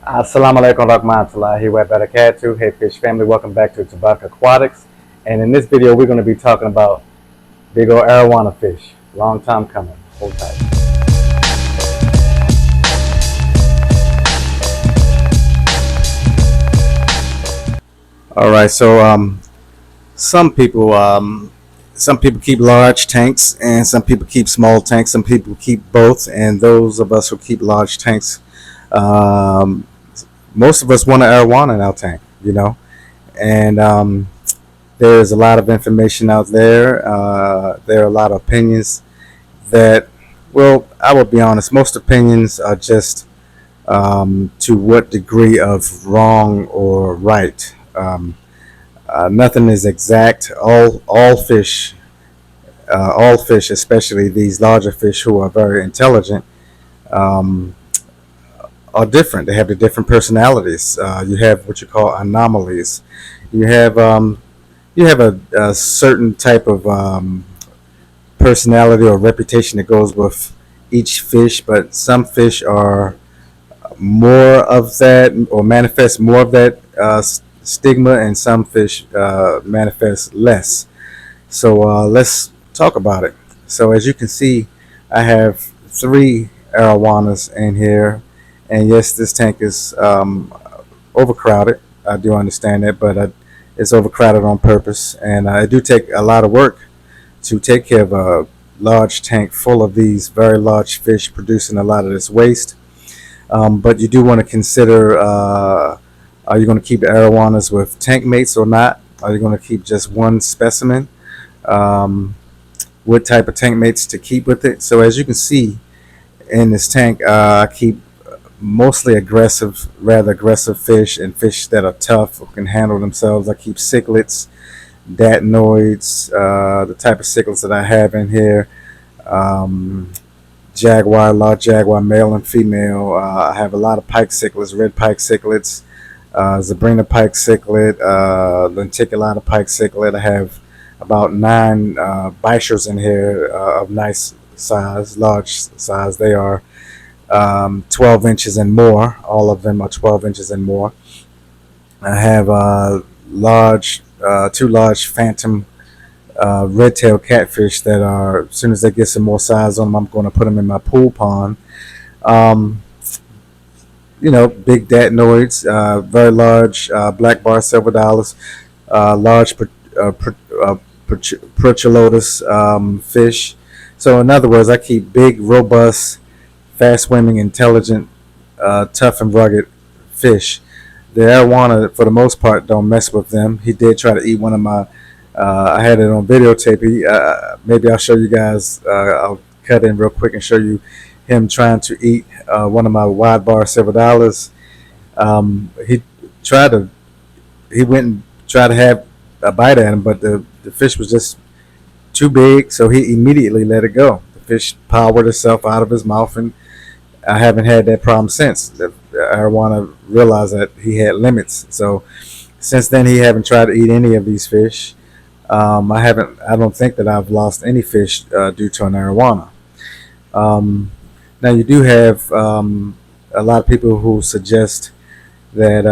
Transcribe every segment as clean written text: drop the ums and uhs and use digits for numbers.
Assalamu alaikum warahmatullahi wabarakatuh. Hey fish family, welcome back to Tabak Aquatics. And in this video, we're going to be talking about big old Arowana fish. Long time coming. Hold tight. All right, so some people some people keep large tanks, and some people keep small tanks. Some people keep both, and those of us who keep large tanks, um, most of us want an arowana in our tank, and there's a lot of information out there. There are a lot of opinions that, well, I will be honest, most opinions are just to what degree of wrong or right. Nothing is exact. All fish, especially these larger fish who are very intelligent, um, are different. They have the different personalities. You have what you call anomalies. You have a certain type of personality or reputation that goes with each fish, but some fish are more of that or manifest more of that stigma, and some fish manifest less. So let's talk about it. So as you can see, I have three arowanas in here, and yes, this tank is overcrowded. I do understand that, but it's overcrowded on purpose, and it do take a lot of work to take care of a large tank full of these very large fish producing a lot of this waste. But you do want to consider, are you going to keep the arowanas with tank mates or not? Are you going to keep just one specimen? Um, what type of tank mates to keep with it? So as you can see in this tank, I keep mostly rather aggressive fish, and fish that are tough or can handle themselves. I keep cichlids, datinoids, the type of cichlids that I have in here. Um, large jaguar, male and female. I have a lot of pike cichlids, red pike cichlids, Zabrina pike cichlid, lenticulata pike cichlid. I have about nine bichers in here of nice size, large size. They are 12 inches and more. All of them are 12 inches and more. I have two large phantom red-tailed catfish that are, as soon as they get some more size on them, I'm going to put them in my pool pond. Um, Big datinoids, very large black bar silver dollars, large fish. So in other words, I keep big, robust, fast swimming, intelligent, tough and rugged fish. The arowana, for the most part, don't mess with them. He did try to eat one of my. I had it on videotape. Maybe I'll show you guys. I'll cut in real quick and show you him trying to eat one of my wide bar silver dollars. He tried to. He went and tried to have a bite at him, but the fish was just too big, so he immediately let it go. The fish powered itself out of his mouth, and I haven't had that problem since. The arowana realized that he had limits, so since then he haven't tried to eat any of these fish. I haven't. I don't think that I've lost any fish due to an arowana. Um, Now you do have a lot of people who suggest that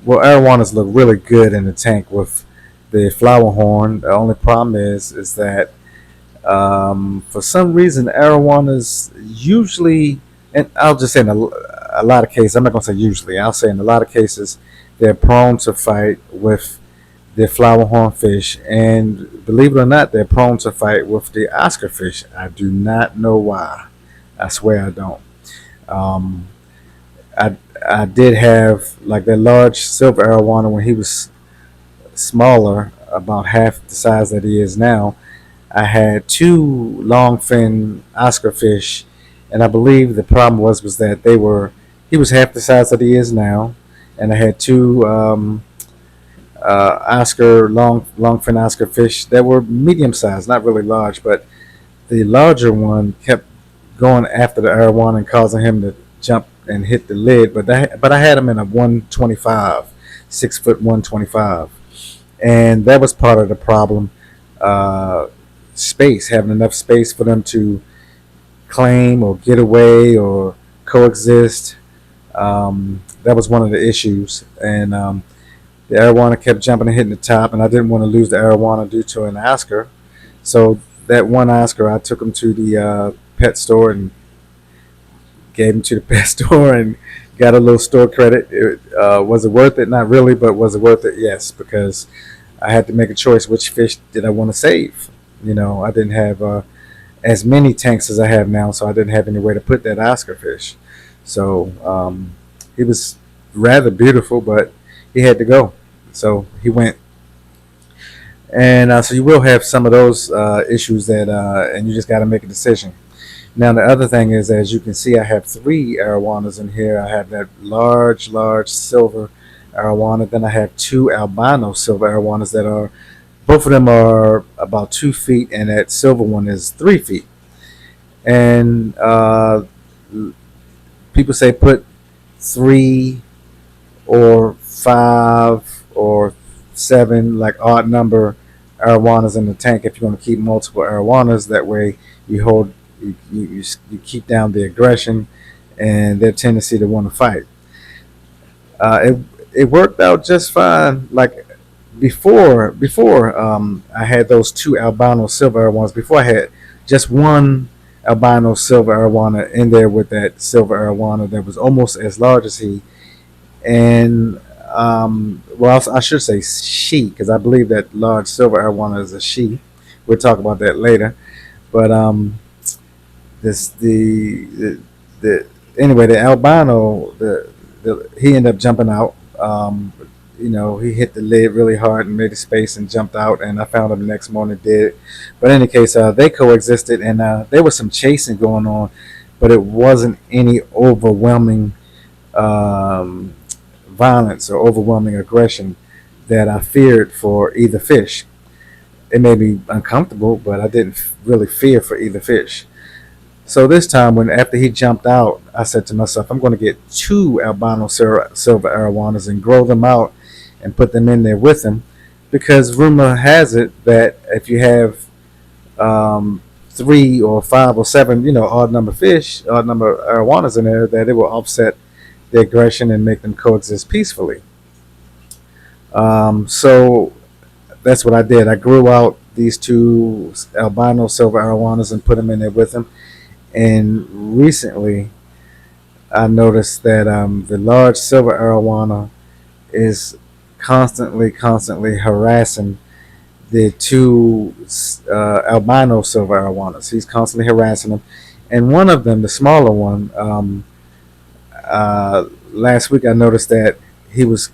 well, arowanas look really good in the tank with the flower horn. The only problem is that for some reason arowanas usually, and I'll just say in a lot of cases, I'm not going to say usually, I'll say in a lot of cases, they're prone to fight with the flower horn fish, and believe it or not, they're prone to fight with the Oscar fish. I do not know why. I swear I don't. Um, I I did have like that large silver arowana when he was smaller, about half the size that he is now. I had two long fin Oscar fish, and I believe the problem was that he was half the size that he is now, and I had two Oscar long fin Oscar fish that were medium sized, not really large, but the larger one kept going after the arowana and causing him to jump and hit the lid. But I had him in a 125, 6 foot 125, and that was part of the problem. Uh, Space, having enough space for them to claim or get away or coexist. That was one of the issues, and the arowana kept jumping and hitting the top, and I didn't want to lose the arowana due to an Oscar. So that one Oscar, I took him to the pet store and gave him to the pet store and got a little store credit. Was it worth it? Not really, but was it worth it? Yes, because I had to make a choice. Which fish did I want to save? I didn't have as many tanks as I have now, so I didn't have anywhere to put that Oscar fish. So he was rather beautiful, but he had to go. So he went. And so you will have some of those issues and you just got to make a decision. Now the other thing is, as you can see, I have three arowanas in here. I have that large silver arowana. Then I have two albino silver arowanas that are both of them are about 2 feet, and that silver one is 3 feet. And people say put three or five or seven, like odd number arowanas in the tank if you want to keep multiple arowanas. That way you hold you keep down the aggression and their tendency to want to fight. It worked out just fine. Like before I had those two albino silver arowanas. Before I had just one albino silver arowana in there with that silver arowana that was almost as large as he. And well, I should say she, because I believe that large silver arowana is a she. We'll talk about that later. But this the anyway, the albino, he ended up jumping out. He hit the lid really hard and made a space and jumped out, and I found him the next morning dead. But in any case, they coexisted, and there was some chasing going on, but it wasn't any overwhelming violence or overwhelming aggression that I feared for either fish. It made me uncomfortable, but I didn't really fear for either fish. So this time, when after he jumped out, I said to myself, I'm going to get two albino silver arowanas and grow them out and put them in there with him, because rumor has it that if you have three or five or seven, odd number fish, odd number arowanas in there, that it will offset the aggression and make them coexist peacefully. So that's what I did. I grew out these two albino silver arowanas and put them in there with him. And recently, I noticed that the large silver arowana is constantly harassing the two albino silver arowanas. He's constantly harassing them, and one of them, the smaller one, last week I noticed that he was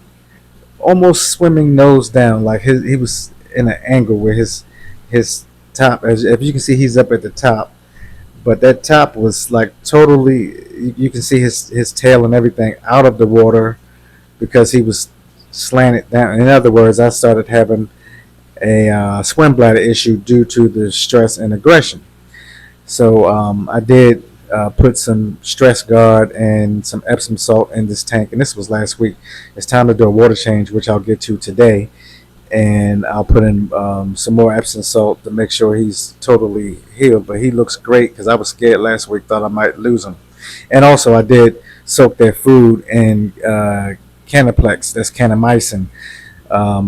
almost swimming nose down, like he was in an angle where his top, as if you can see, he's up at the top, but that top was like totally. You can see his tail and everything out of the water because he was slanted down. In other words, I started having a swim bladder issue due to the stress and aggression. So I did put some stress guard and some Epsom salt in this tank, and this was last week. It's time to do a water change, which I'll get to today, and I'll put in some more Epsom salt to make sure he's totally healed. But he looks great because I was scared last week, thought I might lose him. And also, I did soak their food in Canaplex, that's kanamycin,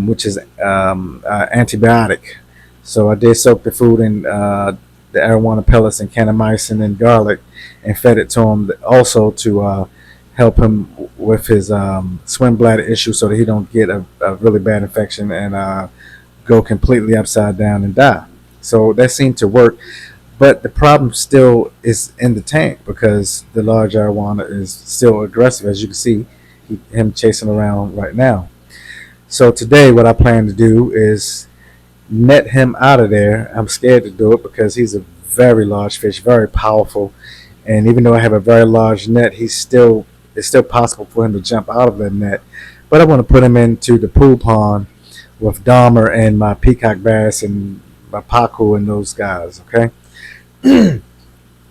which is antibiotic. So I did soak the food in the arowana pellets and kanamycin and garlic, and fed it to him also to help him with his swim bladder issue, so that he don't get a really bad infection and go completely upside down and die. So that seemed to work, but the problem still is in the tank because the large arowana is still aggressive, as you can see him chasing around right now. So today what I plan to do is net him out of there. I'm scared to do it because he's a very large fish, very powerful, and even though I have a very large net, it's still possible for him to jump out of the net. But I want to put him into the pool pond with Dahmer and my peacock bass and my pacu and those guys. Okay.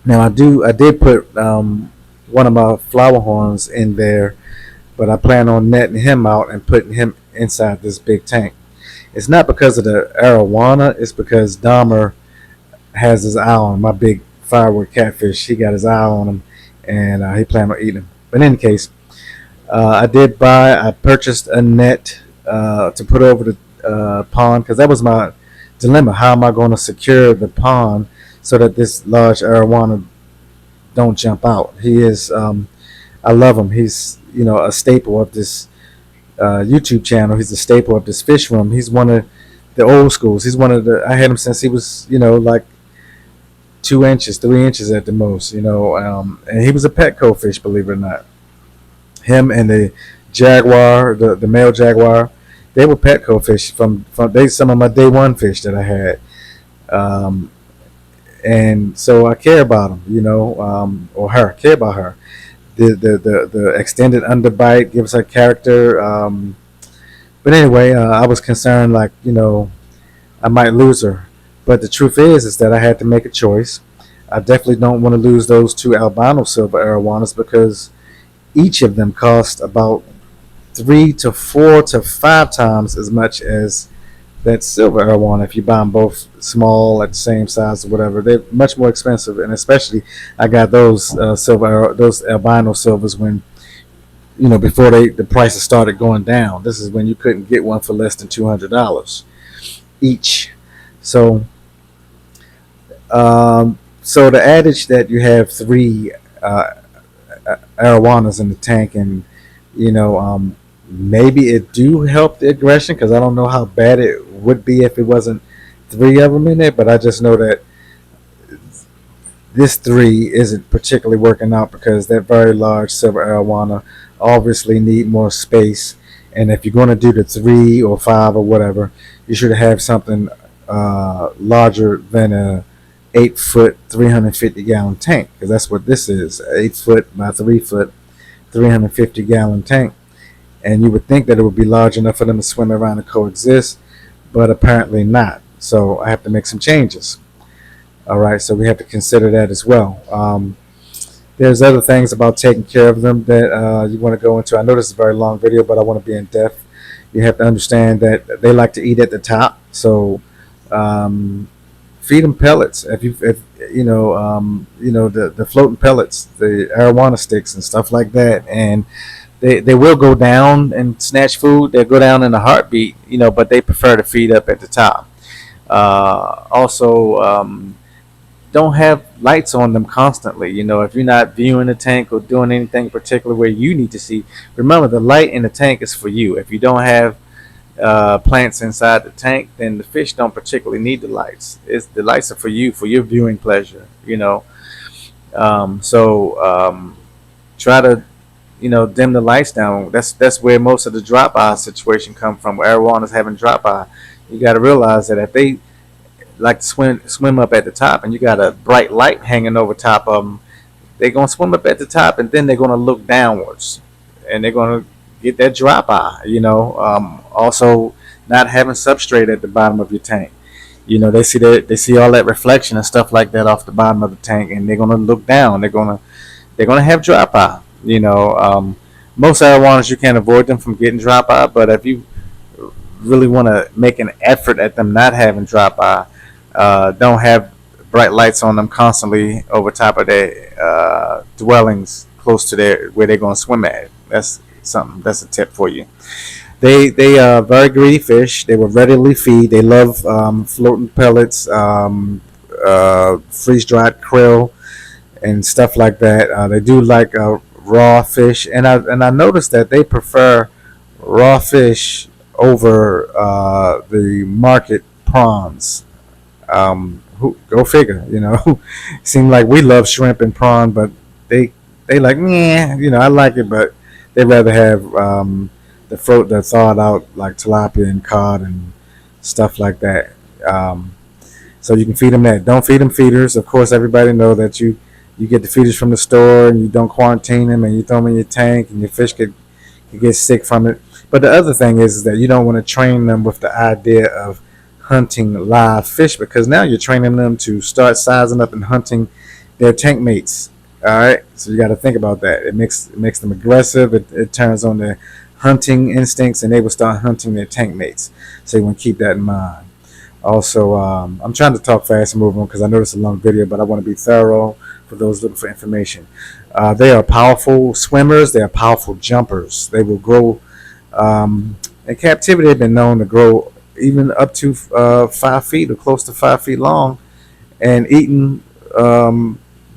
Now I did put one of my flower horns in there, but I plan on netting him out and putting him inside this big tank. It's not because of the arowana, it's because Dahmer has his eye on him. My big firewood catfish. He got his eye on him, and he planned on eating him. But in any case, I purchased a net to put over the pond because that was my dilemma. How am I going to secure the pond so that this large arowana don't jump out? He is, I love him. He's, a staple of this YouTube channel. He's a staple of this fish room. He's one of the old schools. He's one of the, I had him since he was, like 2 inches, 3 inches at the most, and he was a Petco fish, believe it or not. Him and the jaguar, the male jaguar, they were Petco fish from they some of my day one fish that I had. Um, and so I care about him, or her, care about her. The extended underbite gives her character. But anyway, I was concerned, like, I might lose her. But the truth is that I had to make a choice. I definitely don't want to lose those two albino silver arowanas because each of them cost about 3 to 4 to 5 times as much as that silver arowana. If you buy them both small at the same size or whatever, they're much more expensive. And especially, I got those those albino silvers when before the prices started going down. This is when you couldn't get one for less than $200 each. So, so the adage that you have three arowanas in the tank, and maybe it do help the aggression because I don't know how bad it would be if it wasn't three of them in there. But I just know that this three isn't particularly working out because that very large silver arowana obviously need more space. And if you're going to do the 3 or 5 or whatever, you should have something larger than a 8 foot, 350 gallon tank, because that's what this is: 8 foot by 3 foot, 350 gallon tank. And you would think that it would be large enough for them to swim around and coexist, but apparently not. So I have to make some changes. All right, so we have to consider that as well. There's other things about taking care of them that you want to go into. I know this is a very long video, but I want to be in depth. You have to understand that they like to eat at the top, so feed them pellets. If the floating pellets, the arowana sticks and stuff like that, and they will go down and snatch food. They'll go down in a heartbeat, but they prefer to feed up at the top. Also, don't have lights on them constantly. If you're not viewing the tank or doing anything particular where you need to see, remember the light in the tank is for you. If you don't have plants inside the tank, then the fish don't particularly need the lights. The lights are for you, for your viewing pleasure. Try to dim the lights down. That's where most of the drop eye situation come from. Where everyone is having drop eye, you got to realize that if they like to swim up at the top, and you got a bright light hanging over top of them, they're gonna swim up at the top, and then they're gonna look downwards, and they're gonna get that drop eye. Also, not having substrate at the bottom of your tank. They see all that reflection and stuff like that off the bottom of the tank, and they're gonna look down. They're gonna have drop eye. Most arowanas you can't avoid them from getting drop eye, but if you really want to make an effort at them not having drop eye, don't have bright lights on them constantly over top of their dwellings close to where they're going to swim at. That's something. That's a tip for you. They are very greedy fish. They will readily feed. They love floating pellets, freeze dried krill, and stuff like that. They do like raw fish, and I noticed that they prefer raw fish over the market prawns. Go figure, Seem like we love shrimp and prawn, but they like, yeah, I like it, but they rather have the thawed out like tilapia and cod and stuff like that. So you can feed them that. Don't feed them feeders. Of course, everybody know that you get the feeders from the store and you don't quarantine them and you throw them in your tank and your fish could get sick from it. But the other thing is that you don't want to train them with the idea of hunting live fish, because now you're training them to start sizing up and hunting their tank mates. All right, so you got to think about that. It makes them aggressive. It turns on their hunting instincts, and they will start hunting their tank mates. So you want to keep that in mind. Also, I'm trying to talk fast and move on because I know it's a long video, but I want to be thorough for those looking for information. They are powerful swimmers. They are powerful jumpers. They will grow. In captivity, they've been known to grow even up to 5 feet or close to 5 feet long, and eating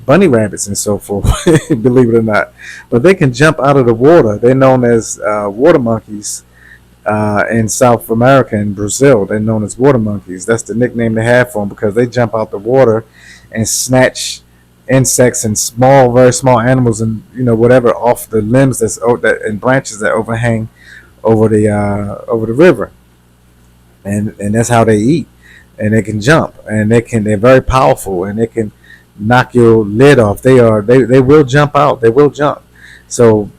bunny rabbits and so forth. Believe it or not, but they can jump out of the water. They're known as water monkeys in South America and Brazil. They're known as water monkeys. That's the nickname they have for them because they jump out the water and snatch insects and small, very small animals and whatever off the limbs and branches that overhang over the river, and that's how they eat. And they can jump, and they're very powerful, and they can knock your lid off. They will jump out. They will jump. So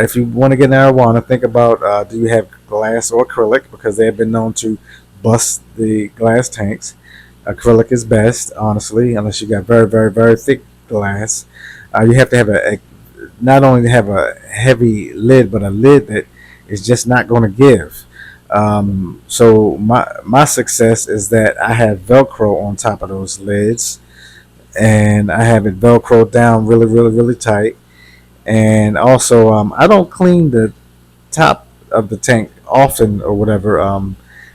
if you want to get an arowana, think about do you have glass or acrylic, because they have been known to bust the glass tanks. Acrylic is best, honestly, unless you got very, very, very thick glass. You have to have not only have a heavy lid, but a lid that is just not going to give. So my success is that I have Velcro on top of those lids, and I have it Velcro down really, really, really tight. And also, I don't clean the top of the tank often or whatever,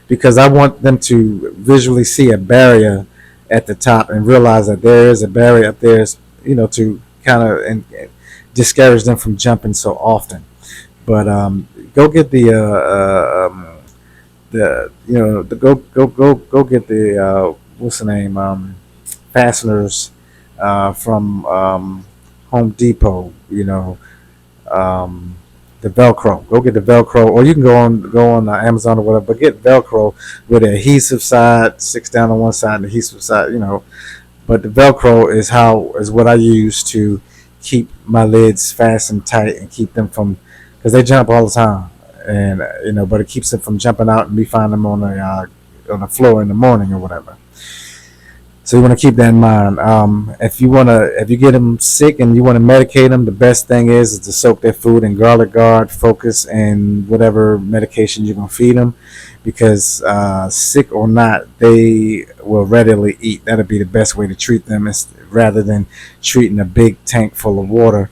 because I want them to visually see a barrier at the top and realize that there is a barrier up there, to kind of and discourage them from jumping so often. But go get go get the what's the name, fasteners from Home Depot. The Velcro. Go get the Velcro, or you can go on Amazon or whatever. But get Velcro with the adhesive side, six down on one side, and the adhesive side. But the Velcro is what I use to keep my lids fastened tight and keep them from, because they jump all the time, and but it keeps them from jumping out and me find them on the floor in the morning or whatever. So you want to keep that in mind. If you get them sick and you want to medicate them, the best thing is to soak their food in garlic guard, focus, and whatever medication you're gonna feed them, because sick or not, they will readily eat. That'll be the best way to treat them, rather than treating a big tank full of water.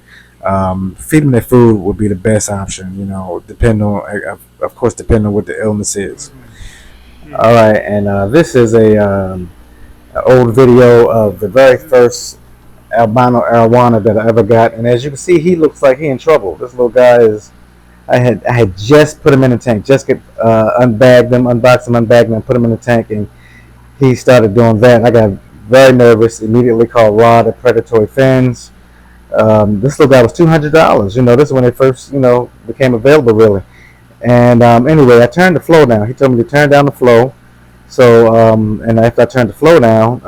Feeding their food would be the best option. Depending on, of course, depending on what the illness is. All right, and this is an old video of the very first albino arowana that I ever got, and as you can see, he looks like he in trouble. This little guy is. I had just put him in the tank, just unbagged them, unboxed them, unbagged them, put him in the tank, and he started doing that. I got very nervous. Immediately called Rod at Predatory Fins. This little guy was $200. This is when it first became available, really. And anyway, I turned the flow down. He told me to turn down the flow. So, and after I turned the flow down,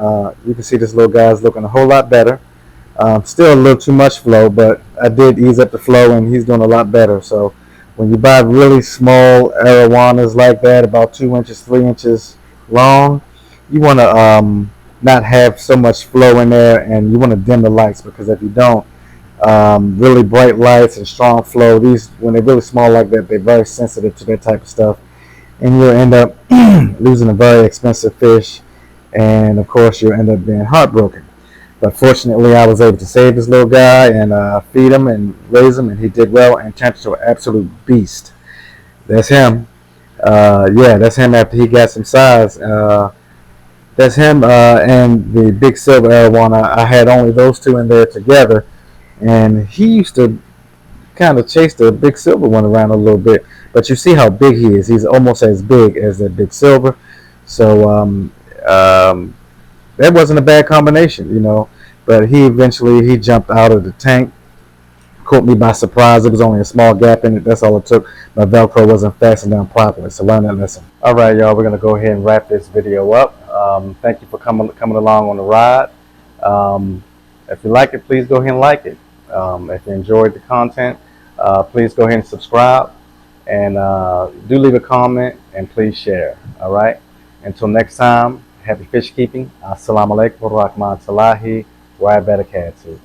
you can see this little guy's looking a whole lot better. Still a little too much flow, but I did ease up the flow, and he's doing a lot better. So, when you buy really small arowanas like that, about 2 inches, 3 inches long, you want to not have so much flow in there, and you want to dim the lights, because if you don't, really bright lights and strong flow, when they're really small like that, they're very sensitive to that type of stuff. And you'll end up losing a very expensive fish, and of course you'll end up being heartbroken. But fortunately, I was able to save this little guy and feed him and raise him, and he did well and turned into an absolute beast. That's him. That's him after he got some size. That's him and the big silver arowana. I had only those two in there together, and he used to kind of chase the big silver one around a little bit. But you see how big he is. He's almost as big as that big silver. So that wasn't a bad combination, But he jumped out of the tank, caught me by surprise. It was only a small gap in it. That's all it took. My Velcro wasn't fastened down properly. So learn that lesson. All right, y'all. We're gonna go ahead and wrap this video up. Thank you for coming along on the ride. If you like it, please go ahead and like it. If you enjoyed the content, please go ahead and subscribe. And do leave a comment, and please share. All right. Until next time, happy fish keeping. Assalamu alaikum wa rahmatullahi wa barakatuh.